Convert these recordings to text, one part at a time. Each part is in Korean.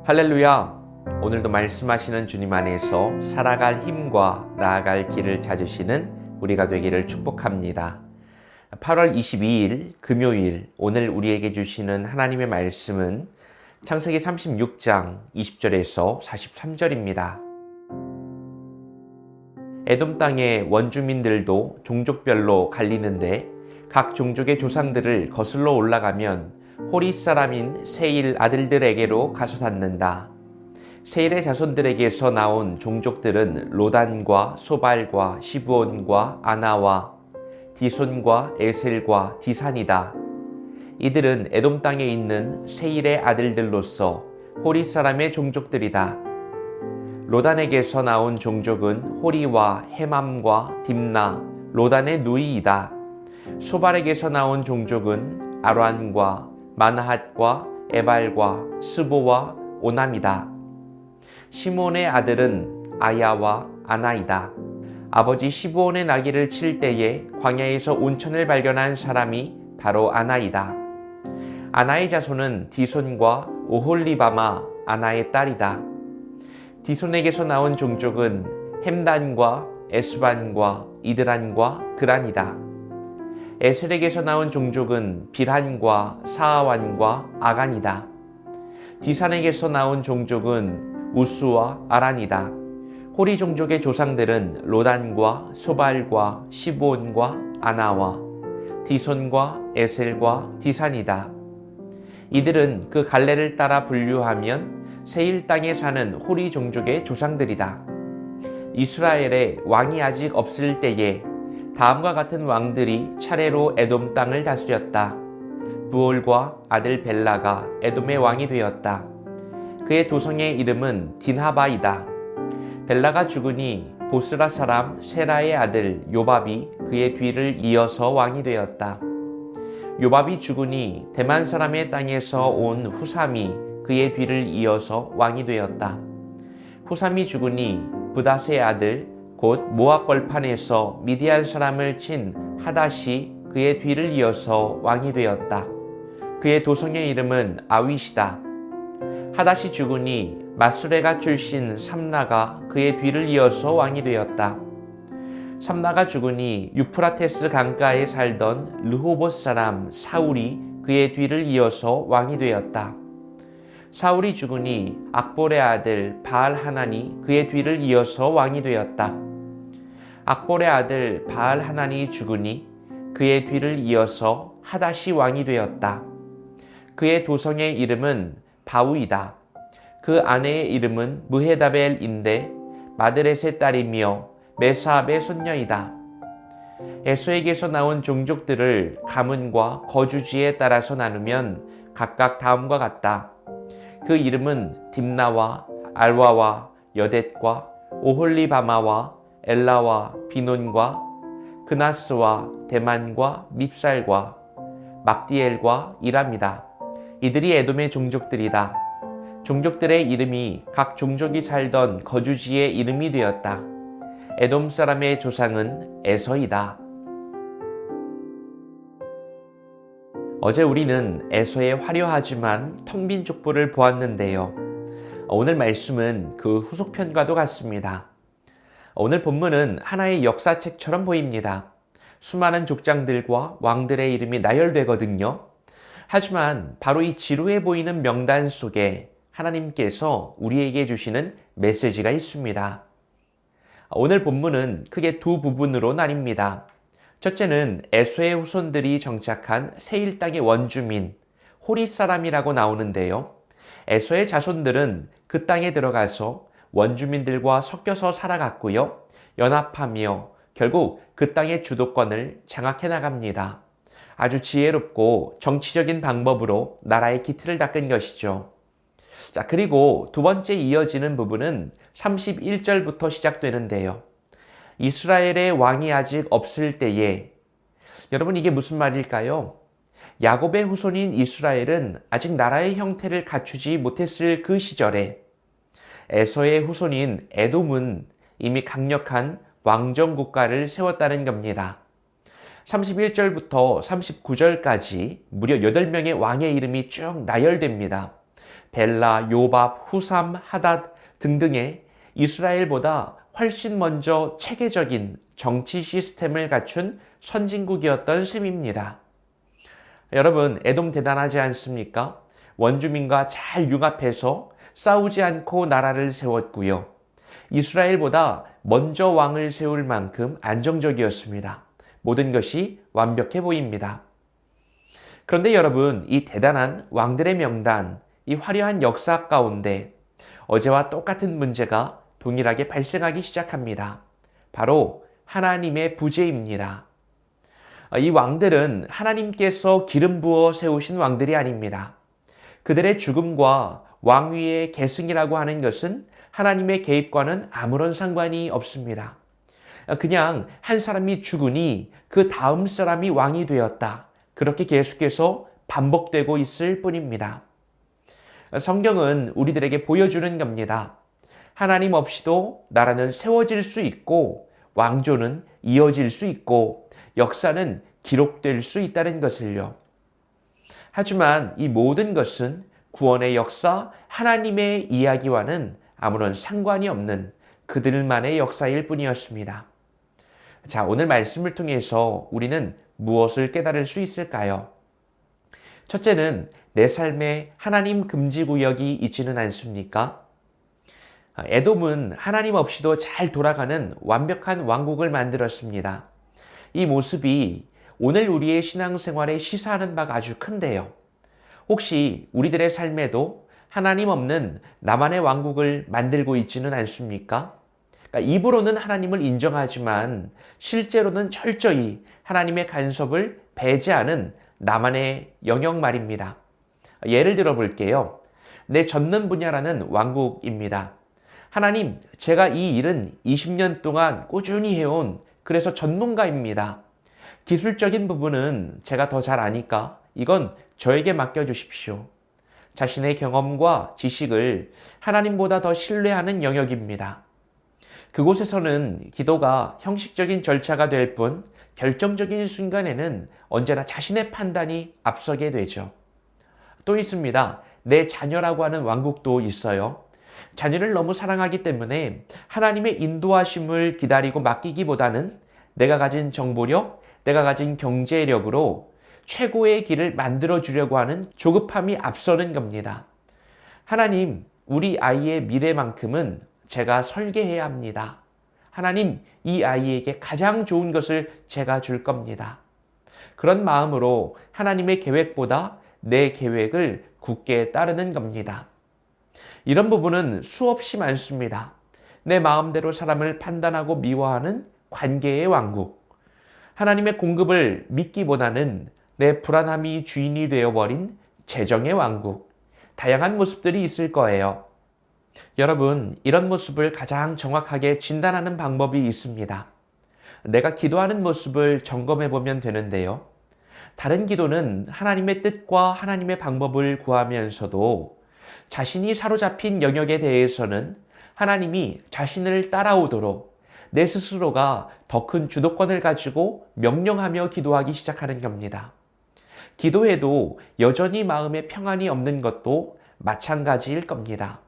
할렐루야! 오늘도 말씀하시는 주님 안에서 살아갈 힘과 나아갈 길을 찾으시는 우리가 되기를 축복합니다. 8월 22일 금요일, 오늘 우리에게 주시는 하나님의 말씀은 창세기 36장 20절에서 43절입니다. 에돔 땅의 원주민들도 종족별로 갈리는데 각 종족의 조상들을 거슬러 올라가면 호리 사람인 세일 아들들에게로 가서 닿는다. 세일의 자손들에게서 나온 종족들은 로단과 소발과 시브온과 아나와 디손과 에셀과 디산이다. 이들은 에돔 땅에 있는 세일의 아들들로서 호리 사람의 종족들이다. 로단에게서 나온 종족은 호리와 헤맘과 딥나, 로단의 누이이다. 소발에게서 나온 종족은 아란과 마나핫과 에발과 스보와 오남이다. 시몬의 아들은 아야와 아나이다. 아버지 시브온의 나귀를 칠 때에 광야에서 온천을 발견한 사람이 바로 아나이다. 아나의 자손은 디손과 오홀리바마 아나의 딸이다. 디손에게서 나온 종족은 햄단과 에스반과 이드란과 그란이다. 에셀에게서 나온 종족은 빌한과 사아완과 아간이다. 디산에게서 나온 종족은 우스와 아란이다. 호리 종족의 조상들은 로단과 소발과 시브온과 아나와 디손과 에셀과 디산이다. 이들은 그 갈래를 따라 분류하면 세일 땅에 사는 호리 종족의 조상들이다. 이스라엘에 왕이 아직 없을 때에 다음과 같은 왕들이 차례로 에돔 땅을 다스렸다. 부올과 아들 벨라가 에돔의 왕이 되었다. 그의 도성의 이름은 딘하바이다. 벨라가 죽으니 보스라 사람 세라의 아들 요밥이 그의 뒤를 이어서 왕이 되었다. 요밥이 죽으니 대만 사람의 땅에서 온 후삼이 그의 뒤를 이어서 왕이 되었다. 후삼이 죽으니 부닷의 아들 곧 모압 벌판에서 미디안 사람을 친 하닷이 그의 뒤를 이어서 왕이 되었다. 그의 도성의 이름은 아윗이다. 하닷이 죽으니 마수레가 출신 삼나가 그의 뒤를 이어서 왕이 되었다. 삼나가 죽으니 유프라테스 강가에 살던 르호봇 사람 사울이 그의 뒤를 이어서 왕이 되었다. 사울이 죽으니 악볼의 아들 바알 하난이 그의 뒤를 이어서 왕이 되었다. 악볼의 아들 바알 하난이 죽으니 그의 뒤를 이어서 하닷이 왕이 되었다. 그의 도성의 이름은 바우이다. 그 아내의 이름은 무헤다벨인데 마드렛의 딸이며 메사압의 손녀이다. 에서에게서 나온 종족들을 가문과 거주지에 따라서 나누면 각각 다음과 같다. 그 이름은 딥나와 알와와 여댓과 오홀리바마와 엘라와 비논과 그나스와 대만과 밉살과 막디엘과 이람이다. 이들이 에돔의 종족들이다. 종족들의 이름이 각 종족이 살던 거주지의 이름이 되었다. 에돔 사람의 조상은 에서이다. 어제 우리는 에서의 화려하지만 텅 빈 족보를 보았는데요. 오늘 말씀은 그 후속편과도 같습니다. 오늘 본문은 하나의 역사책처럼 보입니다. 수많은 족장들과 왕들의 이름이 나열되거든요. 하지만 바로 이 지루해 보이는 명단 속에 하나님께서 우리에게 주시는 메시지가 있습니다. 오늘 본문은 크게 두 부분으로 나뉩니다. 첫째는 에서의 후손들이 정착한 세일 땅의 원주민, 호리 사람이라고 나오는데요. 에서의 자손들은 그 땅에 들어가서 원주민들과 섞여서 살아갔고요. 연합하며 결국 그 땅의 주도권을 장악해 나갑니다. 아주 지혜롭고 정치적인 방법으로 나라의 기틀을 닦은 것이죠. 자, 그리고 두 번째 이어지는 부분은 31절부터 시작되는데요. 이스라엘의 왕이 아직 없을 때에, 여러분 이게 무슨 말일까요? 야곱의 후손인 이스라엘은 아직 나라의 형태를 갖추지 못했을 그 시절에 에서의 후손인 에돔은 이미 강력한 왕정 국가를 세웠다는 겁니다. 31절부터 39절까지 무려 8명의 왕의 이름이 쭉 나열됩니다. 벨라, 요밥, 후삼, 하닷 등등의 이스라엘보다 훨씬 먼저 체계적인 정치 시스템을 갖춘 선진국이었던 셈입니다. 여러분, 에돔 대단하지 않습니까? 원주민과 잘 융합해서 싸우지 않고 나라를 세웠고요. 이스라엘보다 먼저 왕을 세울 만큼 안정적이었습니다. 모든 것이 완벽해 보입니다. 그런데 여러분, 이 대단한 왕들의 명단, 이 화려한 역사 가운데 어제와 똑같은 문제가 동일하게 발생하기 시작합니다. 바로 하나님의 부재입니다. 이 왕들은 하나님께서 기름 부어 세우신 왕들이 아닙니다. 그들의 죽음과 왕위의 계승이라고 하는 것은 하나님의 개입과는 아무런 상관이 없습니다. 그냥 한 사람이 죽으니 그 다음 사람이 왕이 되었다. 그렇게 계속해서 반복되고 있을 뿐입니다. 성경은 우리들에게 보여주는 겁니다. 하나님 없이도 나라는 세워질 수 있고 왕조는 이어질 수 있고 역사는 기록될 수 있다는 것을요. 하지만 이 모든 것은 구원의 역사, 하나님의 이야기와는 아무런 상관이 없는 그들만의 역사일 뿐이었습니다. 자, 오늘 말씀을 통해서 우리는 무엇을 깨달을 수 있을까요? 첫째는 내 삶에 하나님 금지 구역이 있지는 않습니까? 에돔은 하나님 없이도 잘 돌아가는 완벽한 왕국을 만들었습니다. 이 모습이 오늘 우리의 신앙생활에 시사하는 바가 아주 큰데요. 혹시 우리들의 삶에도 하나님 없는 나만의 왕국을 만들고 있지는 않습니까? 그러니까 입으로는 하나님을 인정하지만 실제로는 철저히 하나님의 간섭을 배제하는 나만의 영역 말입니다. 예를 들어 볼게요. 내 전문 분야라는 왕국입니다. 하나님, 제가 이 일은 20년 동안 꾸준히 해온 그래서 전문가입니다. 기술적인 부분은 제가 더 잘 아니까 이건 저에게 맡겨주십시오. 자신의 경험과 지식을 하나님보다 더 신뢰하는 영역입니다. 그곳에서는 기도가 형식적인 절차가 될 뿐 결정적인 순간에는 언제나 자신의 판단이 앞서게 되죠. 또 있습니다. 내 자녀라고 하는 왕국도 있어요. 자녀를 너무 사랑하기 때문에 하나님의 인도하심을 기다리고 맡기기보다는 내가 가진 정보력, 내가 가진 경제력으로 최고의 길을 만들어 주려고 하는 조급함이 앞서는 겁니다. 하나님, 우리 아이의 미래만큼은 제가 설계해야 합니다. 하나님, 이 아이에게 가장 좋은 것을 제가 줄 겁니다. 그런 마음으로 하나님의 계획보다 내 계획을 굳게 따르는 겁니다. 이런 부분은 수없이 많습니다. 내 마음대로 사람을 판단하고 미워하는 관계의 왕국. 하나님의 공급을 믿기보다는 내 불안함이 주인이 되어버린 재정의 왕국. 다양한 모습들이 있을 거예요. 여러분, 이런 모습을 가장 정확하게 진단하는 방법이 있습니다. 내가 기도하는 모습을 점검해 보면 되는데요. 다른 기도는 하나님의 뜻과 하나님의 방법을 구하면서도 자신이 사로잡힌 영역에 대해서는 하나님이 자신을 따라오도록 내 스스로가 더 큰 주도권을 가지고 명령하며 기도하기 시작하는 겁니다. 기도해도 여전히 마음에 평안이 없는 것도 마찬가지일 겁니다.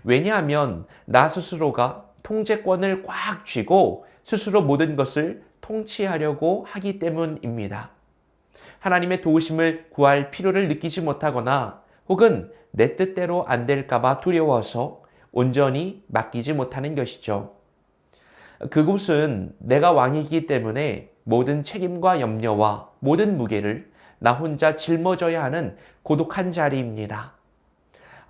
왜냐하면 나 스스로가 통제권을 꽉 쥐고 스스로 모든 것을 통치하려고 하기 때문입니다. 하나님의 도우심을 구할 필요를 느끼지 못하거나 혹은 내 뜻대로 안 될까봐 두려워서 온전히 맡기지 못하는 것이죠. 그곳은 내가 왕이기 때문에 모든 책임과 염려와 모든 무게를 나 혼자 짊어져야 하는 고독한 자리입니다.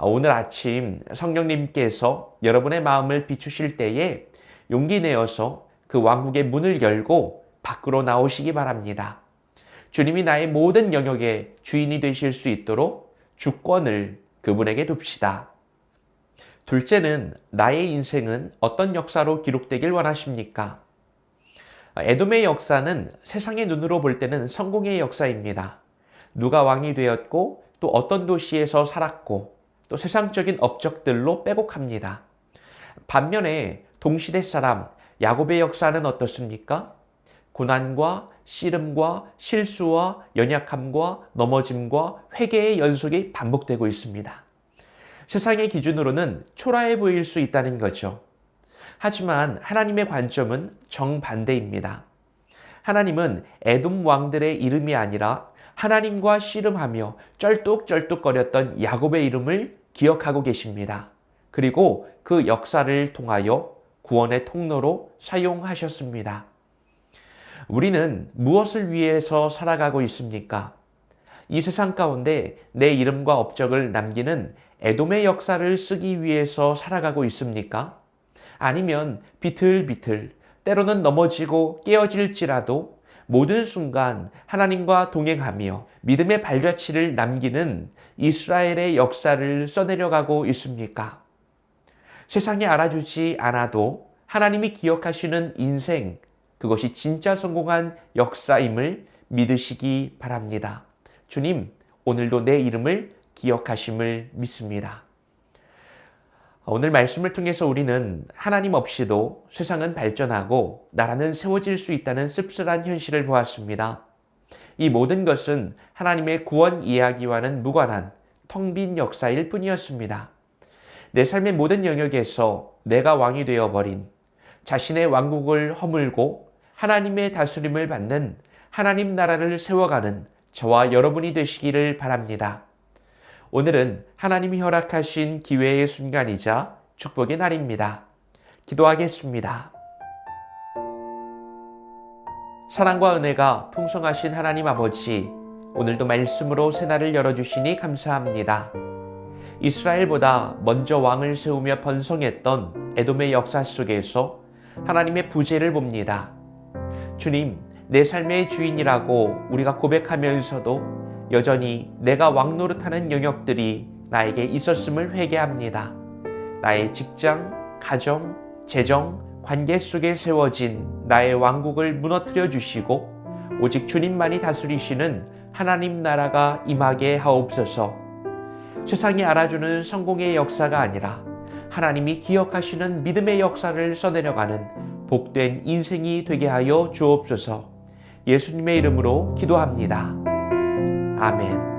오늘 아침 성령님께서 여러분의 마음을 비추실 때에 용기 내어서 그 왕국의 문을 열고 밖으로 나오시기 바랍니다. 주님이 나의 모든 영역의 주인이 되실 수 있도록 주권을 그분에게 둡시다. 둘째는 나의 인생은 어떤 역사로 기록되길 원하십니까? 에돔의 역사는 세상의 눈으로 볼 때는 성공의 역사입니다. 누가 왕이 되었고 또 어떤 도시에서 살았고 또 세상적인 업적들로 빼곡합니다. 반면에 동시대 사람 야곱의 역사는 어떻습니까? 고난과 씨름과 실수와 연약함과 넘어짐과 회개의 연속이 반복되고 있습니다. 세상의 기준으로는 초라해 보일 수 있다는 거죠. 하지만 하나님의 관점은 정반대입니다. 하나님은 에돔 왕들의 이름이 아니라 하나님과 씨름하며 쩔뚝쩔뚝거렸던 야곱의 이름을 기억하고 계십니다. 그리고 그 역사를 통하여 구원의 통로로 사용하셨습니다. 우리는 무엇을 위해서 살아가고 있습니까? 이 세상 가운데 내 이름과 업적을 남기는 에돔의 역사를 쓰기 위해서 살아가고 있습니까? 아니면 비틀비틀 때로는 넘어지고 깨어질지라도 모든 순간 하나님과 동행하며 믿음의 발자취를 남기는 이스라엘의 역사를 써내려가고 있습니까? 세상이 알아주지 않아도 하나님이 기억하시는 인생, 그것이 진짜 성공한 역사임을 믿으시기 바랍니다. 주님, 오늘도 내 이름을 기억하심을 믿습니다. 오늘 말씀을 통해서 우리는 하나님 없이도 세상은 발전하고 나라는 세워질 수 있다는 씁쓸한 현실을 보았습니다. 이 모든 것은 하나님의 구원 이야기와는 무관한 텅 빈 역사일 뿐이었습니다. 내 삶의 모든 영역에서 내가 왕이 되어버린, 자신의 왕국을 허물고 하나님의 다스림을 받는 하나님 나라를 세워가는 저와 여러분이 되시기를 바랍니다. 오늘은 하나님이 허락하신 기회의 순간이자 축복의 날입니다. 기도하겠습니다. 사랑과 은혜가 풍성하신 하나님 아버지, 오늘도 말씀으로 새날을 열어주시니 감사합니다. 이스라엘보다 먼저 왕을 세우며 번성했던 에돔의 역사 속에서 하나님의 부재를 봅니다. 주님, 내 삶의 주인이라고 우리가 고백하면서도 여전히 내가 왕 노릇하는 영역들이 나에게 있었음을 회개합니다. 나의 직장, 가정, 재정, 관계 속에 세워진 나의 왕국을 무너뜨려 주시고 오직 주님만이 다스리시는 하나님 나라가 임하게 하옵소서. 세상이 알아주는 성공의 역사가 아니라 하나님이 기억하시는 믿음의 역사를 써내려가는 복된 인생이 되게 하여 주옵소서. 예수님의 이름으로 기도합니다. 아멘.